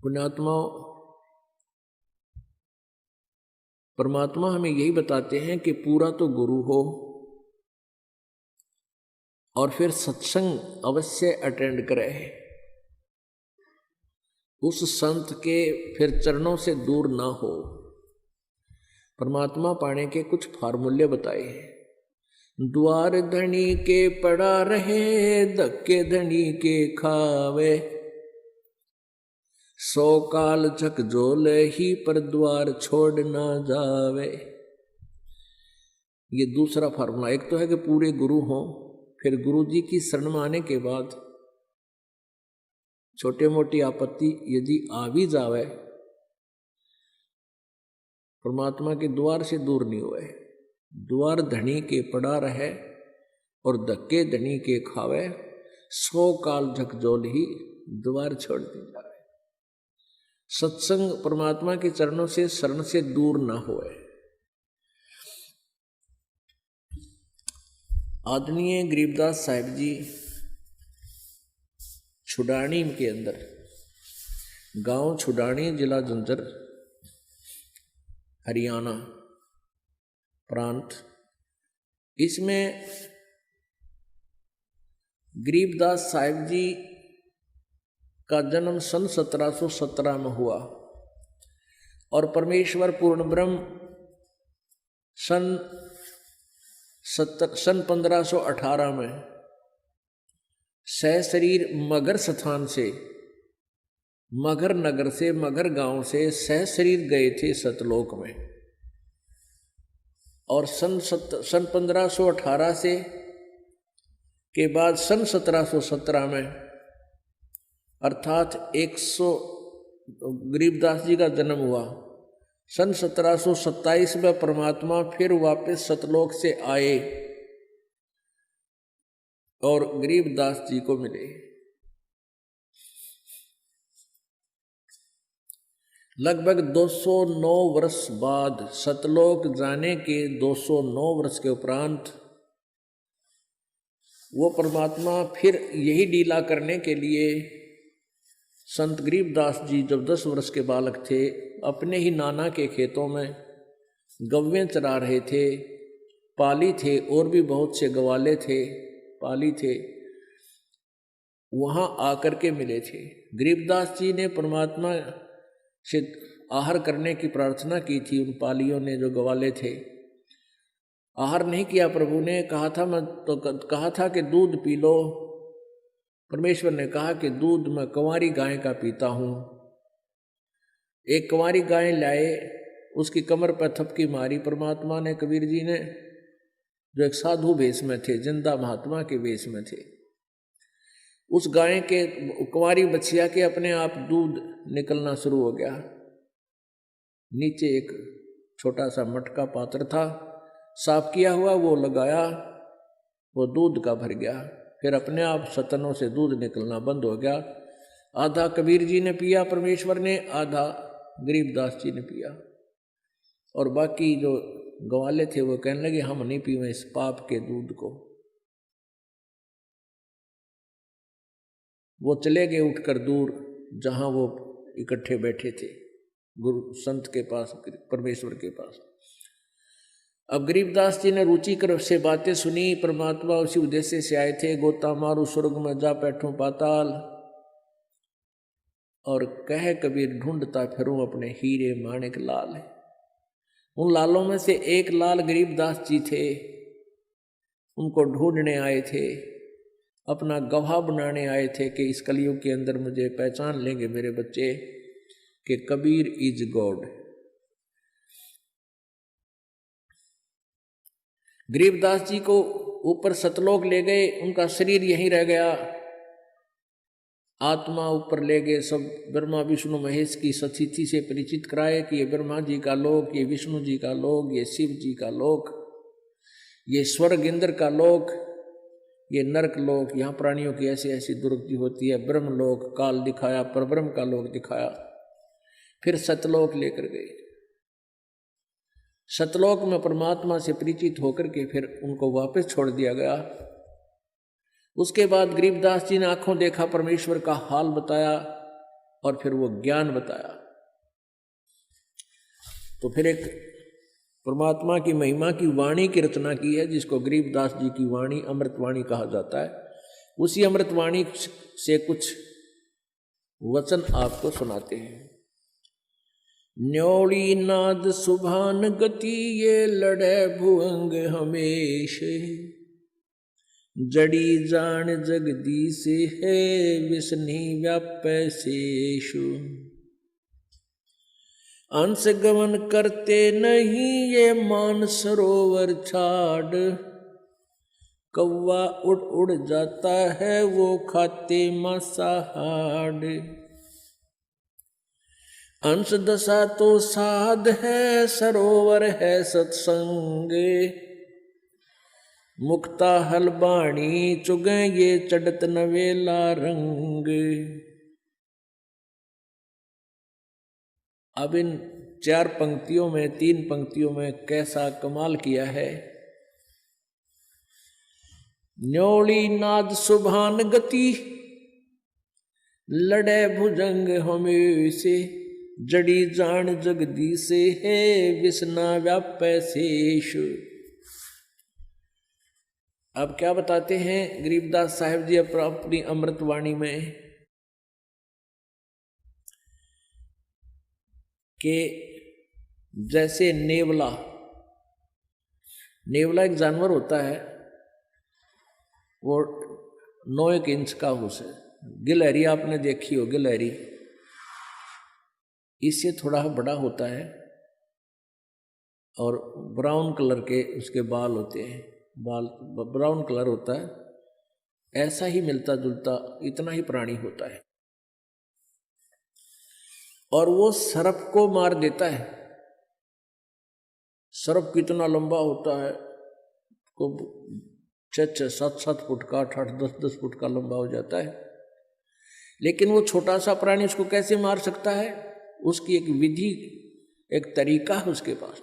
पुण्यात्माओं, परमात्मा हमें यही बताते हैं कि पूरा तो गुरु हो और फिर सत्संग अवश्य अटेंड करे, उस संत के फिर चरणों से दूर ना हो। परमात्मा पाने के कुछ फार्मूले बताए हैं। द्वार धनी के पड़ा रहे, धक्के धनी के खावे, 100 काल झकझोल ही पर द्वार छोड़ ना जावे। ये दूसरा फार्मूला। एक तो है कि पूरे गुरु हों, फिर गुरु जी की शरण में आने के बाद छोटे मोटी आपत्ति यदि आ भी जावे, परमात्मा के द्वार से दूर नहीं हुए। द्वार धनी के पड़ा रहे और धक्के धनी के खावे, 100 काल झकझोल ही द्वार छोड़ दी जावे। सत्संग परमात्मा के चरणों से शरण से दूर ना होए। आदरणीय गरीबदास साहिब जी छुडानी के अंदर, गांव छुडानी, जिला झुंझुनू, हरियाणा प्रांत, इसमें गरीबदास साहिब जी का जन्म सन 1717 में हुआ और परमेश्वर पूर्ण ब्रह्म सन 1518 में सहशरीर मगर स्थान से, मगर नगर से, मगर गांव से सहशरीर गए थे सतलोक में। और सन 1518 से के बाद सन 1717 में अर्थात 100 गरीबदास जी का जन्म हुआ। सन 1727 में परमात्मा फिर वापस सतलोक से आए और गरीबदास जी को मिले। लगभग 209 वर्ष बाद, सतलोक जाने के 209 वर्ष के उपरांत, वो परमात्मा फिर यही लीला करने के लिए संत गरीबदास जी जब 10 वर्ष के बालक थे, अपने ही नाना के खेतों में गव्वें चरा रहे थे, पाली थे, और भी बहुत से गवाले थे, पाली थे, वहाँ आकर के मिले थे। गरीबदास जी ने परमात्मा से आहार करने की प्रार्थना की थी। उन पालियों ने, जो गवाले थे, आहार नहीं किया। प्रभु ने कहा था कि दूध पी लो। परमेश्वर ने कहा कि दूध मैं कंवारी गाय का पीता हूँ। एक कंवारी गाय लाए, उसकी कमर पर थपकी मारी परमात्मा ने। कबीर जी ने, जो एक साधु वेश में थे, जिंदा महात्मा के वेश में थे, उस गाय के, कंवारी बछिया के अपने आप दूध निकलना शुरू हो गया। नीचे एक छोटा सा मटका पात्र था, साफ किया हुआ, वो लगाया, वो दूध का भर गया। फिर अपने आप सतनों से दूध निकलना बंद हो गया। आधा कबीर जी ने पिया परमेश्वर ने, आधा गरीबदास जी ने पिया। और बाकी जो गवाले थे वो कहने लगे, हम नहीं पीवे इस पाप के दूध को। वो चले गए उठकर दूर, जहां वो इकट्ठे बैठे थे, गुरु संत के पास, परमेश्वर के पास। अब गरीबदास जी ने रुचिकर से बातें सुनी। परमात्मा उसी उद्देश्य से आए थे, गोता मारू स्वर्ग में जा बैठूं पाताल, और कह कबीर ढूंढता फिरूं अपने हीरे माणिक लाल। उन लालों में से एक लाल गरीबदास जी थे, उनको ढूंढने आए थे, अपना गवाह बनाने आए थे कि इस कलयुग के अंदर मुझे पहचान लेंगे मेरे बच्चे कि कबीर इज गॉड। गरीबदास जी को ऊपर सतलोक ले गए, उनका शरीर यहीं रह गया, आत्मा ऊपर ले गए। सब ब्रह्मा विष्णु महेश की सतिथि से परिचित कराए कि ये ब्रह्मा जी का लोक, ये विष्णु जी का लोक, ये शिव जी का लोक, ये स्वर्ग इंद्र का लोक, ये नरक लोक, यहाँ प्राणियों की ऐसी ऐसी दुर्गति होती है। ब्रह्मलोक काल दिखाया, परब्रह्म का लोक दिखाया। फिर सतलोक लेकर गए। सतलोक में परमात्मा से परिचित होकर के फिर उनको वापस छोड़ दिया गया। उसके बाद गरीबदास जी ने आंखों देखा, परमेश्वर का हाल बताया, और फिर वो ज्ञान बताया। तो फिर एक परमात्मा की महिमा की वाणी की रचना की है, जिसको गरीबदास जी की वाणी अमृतवाणी कहा जाता है। उसी अमृतवाणी से कुछ वचन आपको सुनाते हैं। न्योली नाद सुभान गति ये लड़े भुअंग हमेश, जड़ी जान जगदीश है विष्णि व्यापै शेषु। अंश गमन करते नहीं ये मान सरोवर छाड़, कौवा उड़ उड़ जाता है वो खाते मांसाहार। अंश दशा तो साध है सरोवर है सत्संग, मुक्ता हलबाणी चुगे ये चढ़त नवेला रंग। अब इन 4 पंक्तियों में 3 पंक्तियों में कैसा कमाल किया है। न्योली नाद सुभान गति लड़े भुजंग हमेशे, जड़ी जान जगदीश है विष्णा व्यापै शेष। अब क्या बताते हैं गरीबदास साहिब जी अपनी अमृतवाणी में कि जैसे नेवला एक जानवर होता है, वो 9 इंच का हो से, गिलहरी आपने देखी हो, गिलहरी इससे थोड़ा बड़ा होता है और ब्राउन कलर के उसके बाल होते हैं, बाल ब्राउन कलर होता है। ऐसा ही मिलता जुलता इतना ही प्राणी होता है और वो सर्प को मार देता है। सर्प कितना लंबा होता है, को 6-6, 7-7 फुट का, 8-8, 10-10 फुट का लंबा हो जाता है। लेकिन वो छोटा सा प्राणी उसको कैसे मार सकता है? उसकी एक विधि, एक तरीका है उसके पास।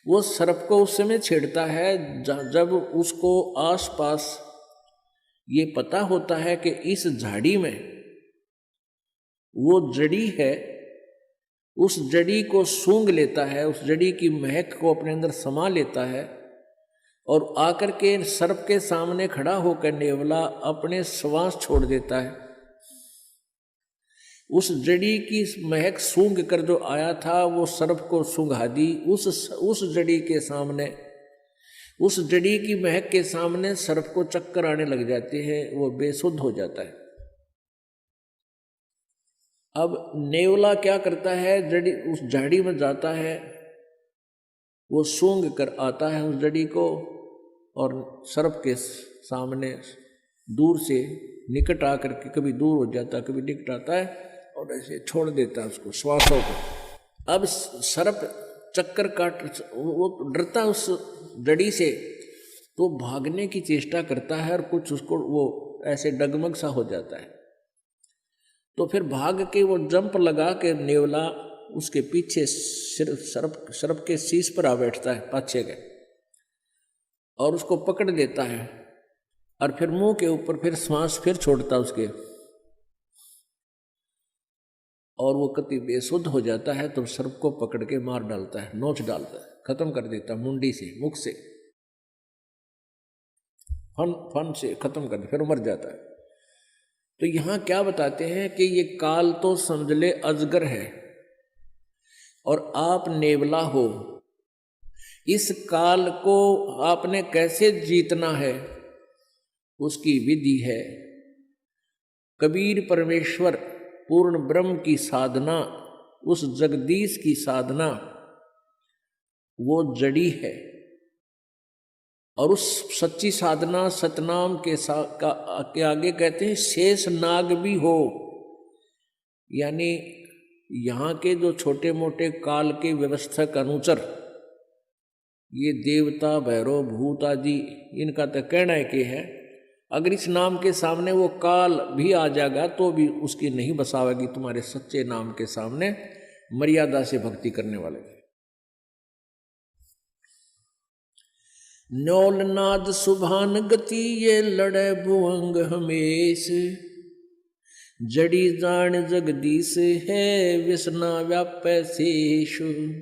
वो सर्प को उस समय छेड़ता है जब उसको आसपास ये पता होता है कि इस झाड़ी में वो जड़ी है, उस जड़ी को सूंघ लेता है, उस जड़ी की महक को अपने अंदर समा लेता है और आकर के सर्प के सामने खड़ा होकर नेवला अपने श्वास छोड़ देता है। उस जड़ी की महक सूंघ कर जो आया था वो सर्प को सूंघा दी। उस जड़ी के सामने, उस जड़ी की महक के सामने सर्प को चक्कर आने लग जाते हैं, वो बेसुध हो जाता है। अब नेवला क्या करता है, जड़ी उस झाड़ी में जाता है, वो सूंघ कर आता है उस जड़ी को और सर्प के सामने दूर से निकट आकर के कभी दूर हो जाता है, कभी निकट आता है और ऐसे छोड़ देता है उसको, श्वासों को। अब सर्प चक्कर काट, वो डरता उस जड़ी से, तो भागने की चेष्टा करता है और कुछ उसको वो ऐसे डगमग सा हो जाता है। तो फिर भाग के वो जंप लगा के नेवला उसके पीछे सर्प के शीश पर आ बैठता है पाछे के और उसको पकड़ देता है और फिर मुंह के ऊपर फिर श्वास फिर छोड़ता उसके और वो कति बेसुध हो जाता है। तो सर्प को पकड़ के मार डालता है, नोच डालता है, खत्म कर देता है, मुंडी से, मुख से, फन से खत्म कर दे, फिर मर जाता है। तो यहां क्या बताते हैं कि ये काल तो समझ ले अजगर है और आप नेवला हो। इस काल को आपने कैसे जीतना है, उसकी विधि है। कबीर परमेश्वर पूर्ण ब्रह्म की साधना, उस जगदीश की साधना, वो जड़ी है और उस सच्ची साधना सतनाम के आगे कहते हैं शेष नाग भी हो। यानी यहाँ के जो छोटे मोटे काल के व्यवस्थक अनुचर, ये देवता भैरव भूत आदि, इनका तो कहना है कि है अगर इस नाम के saamne वो काल भी आ जाएगा तो भी उसकी नहीं बसावेगी तुम्हारे सच्चे नाम के सामने, मर्यादा से भक्ति करने वाले। न्योल नाद सुभान गति ये लड़े भुअंग हमेश, जड़ी जान जगदीश है, व्यसना व्यापै शेषु।